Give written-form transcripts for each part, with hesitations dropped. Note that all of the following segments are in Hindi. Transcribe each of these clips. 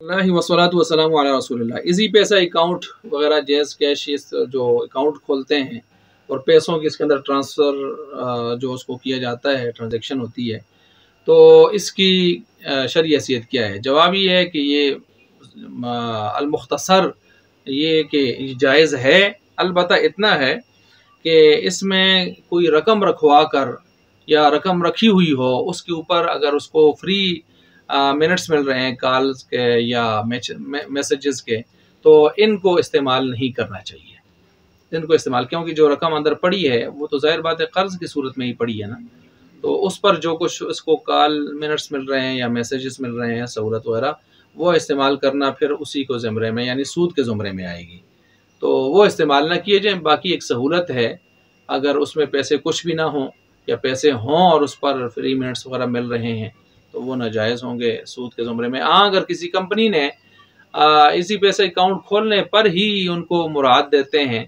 वस्सलातु वस्सलामु अला रसूलिल्लाह। इजी पैसा अकाउंट वगैरह जैज़ कैश जो अकाउंट खोलते हैं और पैसों की इसके अंदर ट्रांसफ़र जो उसको किया जाता है, ट्रांजैक्शन होती है, तो इसकी शरई हैसियत क्या है? जवाब ये है कि ये अल-मुख्तसर ये कि जायज़ है, अलबत्ता इतना है कि इसमें कोई रकम रखवा कर या रकम रखी हुई हो, उसके ऊपर अगर उसको फ्री मिनट्स मिल रहे हैं कॉल्स के या मैसेजेस के, तो इनको इस्तेमाल नहीं करना चाहिए। इनको इस्तेमाल, क्योंकि जो रकम अंदर पड़ी है वो तो ज़ाहिर बात है कर्ज़ की सूरत में ही पड़ी है ना, तो उस पर जो कुछ इसको कॉल मिनट्स मिल रहे हैं या मैसेजेस मिल रहे हैं, सहूलत वगैरह, वो इस्तेमाल करना फिर उसी को ज़मरे में यानी सूद के ज़मरे में आएगी, तो वो इस्तेमाल ना किए जाएँ। बाकी एक सहूलत है, अगर उसमें पैसे कुछ भी ना हों या पैसे हों और उस पर फ्री मिनट्स वगैरह मिल रहे हैं, तो वो नाजायज़ होंगे, सूद के ज़मरे में। हाँ, अगर किसी कंपनी ने इसी पैसे अकाउंट खोलने पर ही उनको मुराद देते हैं,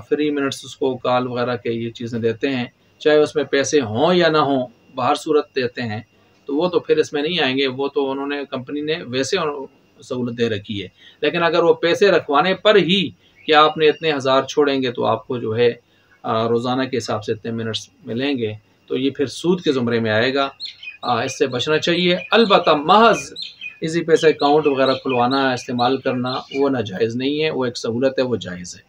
फ्री मिनट्स उसको कॉल वगैरह के ये चीज़ें देते हैं, चाहे उसमें पैसे हों या ना हों, बाहर सूरत देते हैं, तो वो तो फिर इसमें नहीं आएंगे, वो तो उन्होंने कंपनी ने वैसे सहूलत दे रखी है। लेकिन अगर वो पैसे रखवाने पर ही कि आपने इतने हज़ार छोड़ेंगे तो आपको जो है रोज़ाना के हिसाब से इतने मिनट्स मिलेंगे, तो ये फिर सूद के ज़ुमरे में आएगा। इससे बचना चाहिए। अलबत्ता महज़ इसी पैसे अकाउंट वगैरह खुलवाना, इस्तेमाल करना, वो नाजायज़ नहीं है, वो एक सहूलत है, वो जायज़ है।